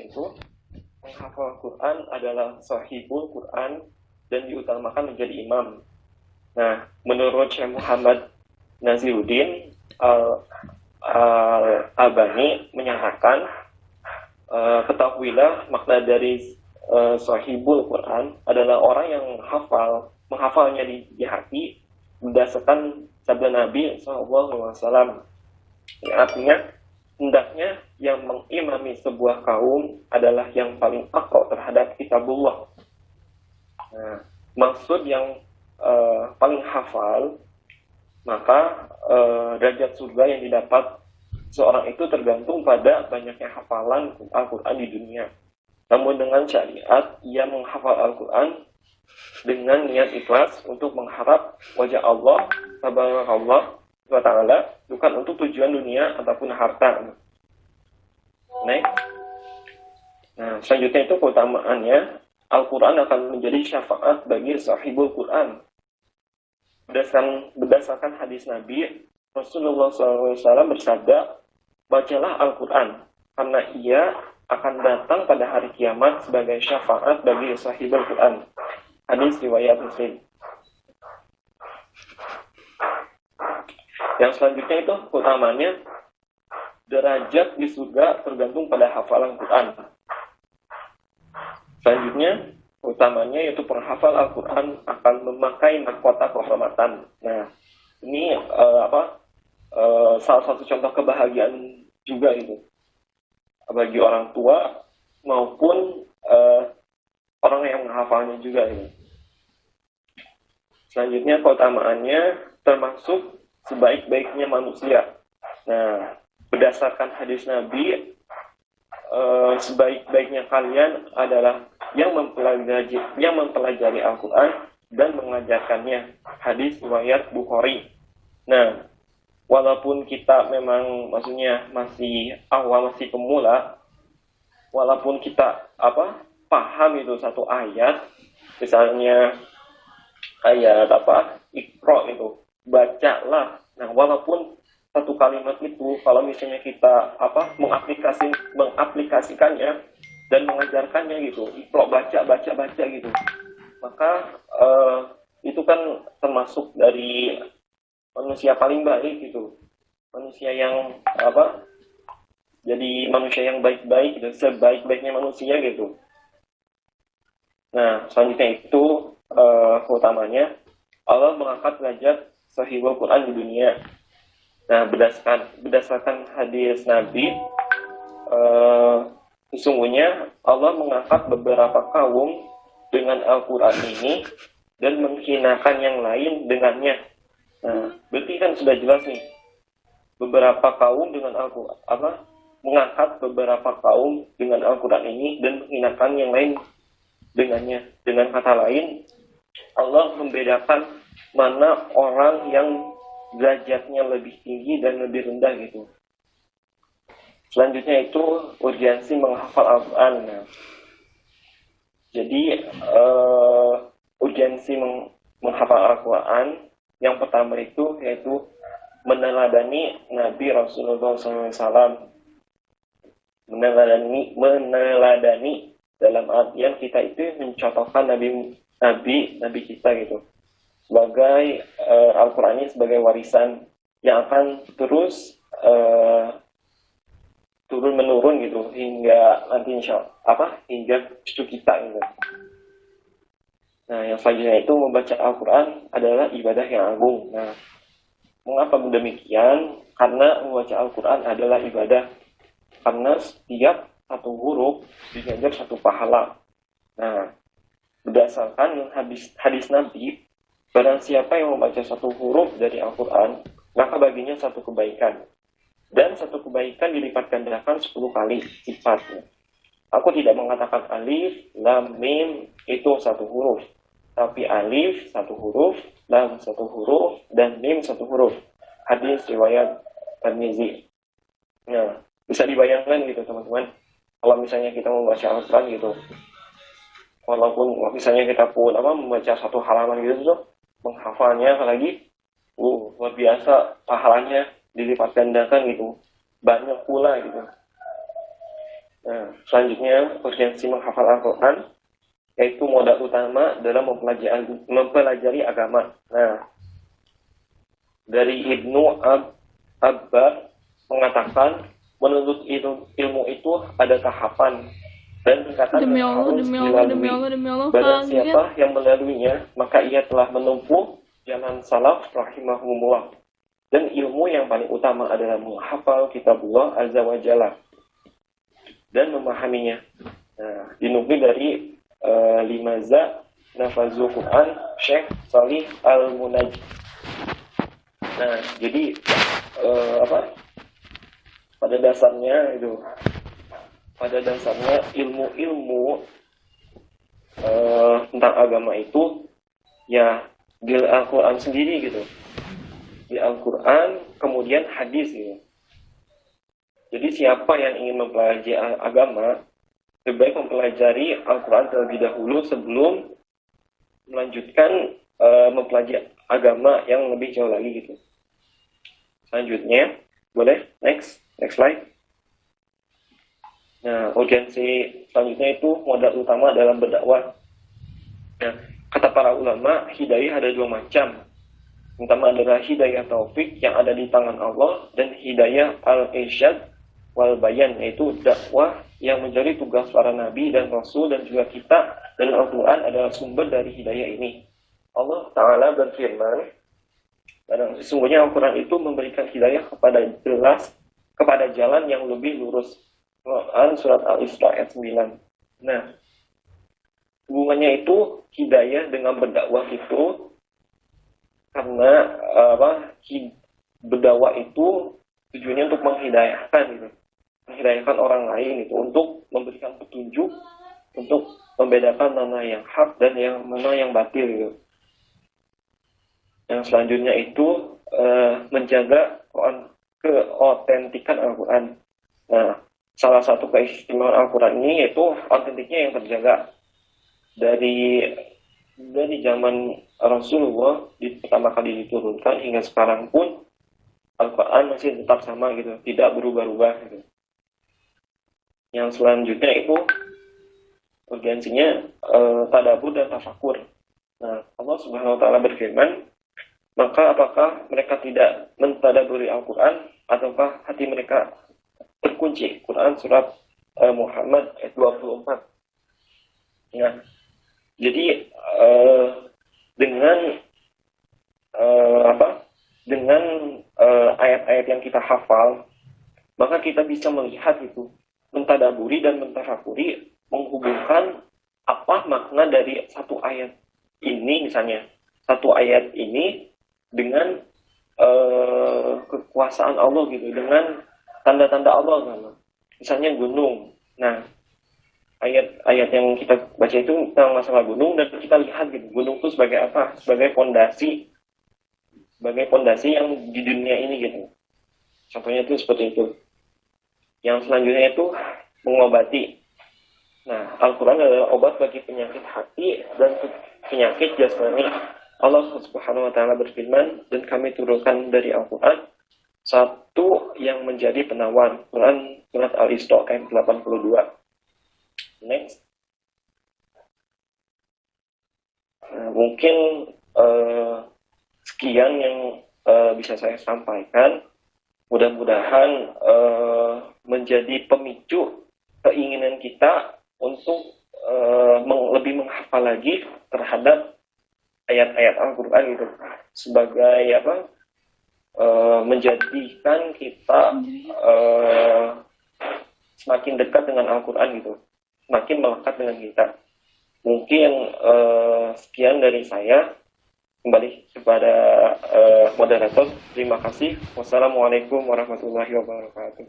itu menghafal Quran adalah sahibul Quran dan diutamakan menjadi imam. Nah, menurut Syekh Muhammad Naziruddin Al-Albani menyatakan, ketahuilah makna dari sahibul Quran adalah orang yang menghafalnya di hati berdasarkan sabda Nabi SAW. Artinya, hendaknya yang mengimami sebuah kaum adalah yang paling patuh terhadap kitabullah. Nah, maksud yang paling hafal, maka derajat surga yang didapat seorang itu tergantung pada banyaknya hafalan Al-Quran di dunia. Namun dengan syariat, ia menghafal Al-Quran dengan niat ikhlas untuk mengharap wajah Allah Subhanahu wa ta'ala, bukan untuk tujuan dunia ataupun harta. Next. Nah, selanjutnya itu keutamaannya, Al-Quran akan menjadi syafaat bagi sahibul Quran. Berdasarkan hadis Nabi, Rasulullah SAW bersabda, bacalah Al-Quran, karena ia akan datang pada hari kiamat sebagai syafaat bagi sahibul Quran. Hadis riwayat Muslim. Yang selanjutnya itu keutamanya, derajat di surga tergantung pada hafalan Quran. Selanjutnya, utamanya yaitu penghafal Al-Quran akan memakai mahkota kehormatan. Nah, ini salah satu contoh kebahagiaan juga itu bagi orang tua maupun orang yang menghafalnya juga ini. Selanjutnya keutamaannya termasuk sebaik-baiknya manusia. Nah, berdasarkan hadis Nabi, sebaik-baiknya kalian adalah yang mempelajari Al-Quran dan mengajarkannya. Hadis riwayat Bukhari. Nah, walaupun kita memang maksudnya masih awal, masih pemula, walaupun kita paham itu satu ayat, misalnya ayat Iqra itu, bacalah. Nah, walaupun satu kalimat itu, kalau misalnya kita mengaplikasikannya dan mengajarkannya gitu, Iqra, baca gitu, maka itu kan termasuk dari manusia paling baik gitu, manusia yang jadi manusia yang baik-baik gitu, sebaik-baiknya manusia gitu. Nah, selanjutnya itu keutamanya Allah mengangkat derajat sahibul Quran di dunia. Nah, berdasarkan hadis Nabi, sesungguhnya Allah mengangkat beberapa kaum dengan Al-Quran ini dan menghinakan yang lain dengannya. Nah, berarti kan sudah jelas nih, beberapa kaum dengan Al-Quran, mengangkat beberapa kaum dengan Al-Quran ini dan menghinakan yang lain dengannya. Dengan kata lain, Allah membedakan mana orang yang derajatnya lebih tinggi dan lebih rendah gitu. Selanjutnya itu urgensi menghafal Al-Quran. Nah, jadi urgensi menghafal Al-Quran yang pertama itu yaitu meneladani Nabi Rasulullah SAW. Meneladani dalam artian kita itu mencontohkan nabi kita gitu, sebagai Al-Quran ini sebagai warisan yang akan terus turun menurun gitu hingga nanti hingga cucu kita gitu. Nah, yang selanjutnya itu membaca Al-Quran adalah ibadah yang agung. Nah, mengapa demikian? Karena membaca Al-Quran adalah ibadah, karena setiap satu huruf diganjar satu pahala. Nah, berdasarkan hadis Nabi, barang siapa yang membaca satu huruf dari Al-Quran, maka baginya satu kebaikan. Dan satu kebaikan dilipat gandakan 10 kali sifatnya. Aku tidak mengatakan alif, lam, mim itu satu huruf, tapi alif satu huruf, lam satu huruf, dan mim satu huruf. Hadis riwayat Tirmizi. Nah, bisa dibayangkan gitu teman-teman, kalau misalnya kita membaca Al-Quran gitu, walaupun misalnya kita pun membaca satu halaman gitu tuh, menghafalnya lagi, luar biasa pahalanya dilipat gandakan gitu, banyak pula gitu. Nah, selanjutnya urgensi menghafal Al-Quran, yaitu modal utama dalam mempelajari agama. Nah, dari Ibnu Abbar mengatakan, menuntut ilmu itu ada tahapan dan tingkatan Demi yang Allah, harus demi Allah, demi dilalui. Allah, demi Allah, Barang kaget. siapa yang melaluinya, maka ia telah menempuh jalan salaf rahimahumullah. Dan ilmu yang paling utama adalah menghafal kitabullah azza wa jalla dan memahaminya. Nah, dinukil dari Limaza Nafazul Quran Syekh Salih Al-Munaj. Nah, jadi pada dasarnya ilmu-ilmu tentang agama itu ya di Al-Quran sendiri gitu, di Al-Quran kemudian hadis gitu. Jadi siapa yang ingin mempelajari agama, lebih baik mempelajari Al-Quran terlebih dahulu sebelum melanjutkan mempelajari agama yang lebih jauh lagi gitu. Selanjutnya, boleh next slide. Nah, urgensi selanjutnya itu modal utama dalam berdakwah. Nah, kata para ulama, hidayah ada dua macam. Pertama adalah hidayah taufik yang ada di tangan Allah, dan hidayah al-irsyad wal bayan, yaitu dakwah yang menjadi tugas para nabi dan rasul dan juga kita, dan Al-Quran adalah sumber dari hidayah ini. Allah Ta'ala berfirman, dan sesungguhnya Al-Quran itu memberikan hidayah kepada jalan yang lebih lurus. Quran surat Al-Isra ayat 9. Nah, hubungannya itu hidayah dengan berdakwah itu karena berdakwah itu tujuannya untuk menghidayahkan gitu. Menghidayahkan orang lain itu untuk memberikan petunjuk, untuk membedakan mana yang hak dan yang mana yang batil gitu. Yang selanjutnya itu menjaga keotentikan Al-Quran. Nah, salah satu keistimewaan Al-Quran ini yaitu otentiknya yang terjaga dari zaman Rasulullah pertama kali diturunkan hingga sekarang pun Al-Quran masih tetap sama gitu, tidak berubah-ubah gitu. Yang selanjutnya itu urgensinya tadabbur dan tafakur. Nah, Allah Subhanahu wa taala berfirman, maka apakah mereka tidak mentadabburi Al-Quran ataukah hati mereka terkunci? Quran surat Muhammad ayat 24. Ya. Jadi dengan ayat-ayat yang kita hafal, maka kita bisa melihat itu, mentadaburi dan mentafakuri, menghubungkan apa makna dari satu ayat ini, misalnya satu ayat ini dengan kekuasaan Allah gitu, dengan tanda-tanda Allah kan. Misalnya gunung. Nah, ayat-ayat yang kita baca itu tentang masalah gunung, dan kita lihat gitu, gunung itu sebagai apa? Sebagai fondasi yang di dunia ini gitu. Contohnya itu seperti itu. Yang selanjutnya itu mengobati. Nah, Al-Quran adalah obat bagi penyakit hati dan penyakit jasmani. Allah Subhanahu wa taala berfirman, dan kami turunkan dari Al-Quran satu yang menjadi penawar. Quran surat Al-Isra ayat 82. Next. Nah, mungkin sekian yang bisa saya sampaikan. Mudah-mudahan menjadi pemicu keinginan kita untuk lebih menghafal lagi terhadap ayat-ayat Al-Quran gitu, sebagai menjadikan kita semakin dekat dengan Al-Quran gitu, semakin melekat dengan kita. Mungkin sekian dari saya. Kembali kepada moderator. Terima kasih. Wassalamualaikum warahmatullahi wabarakatuh.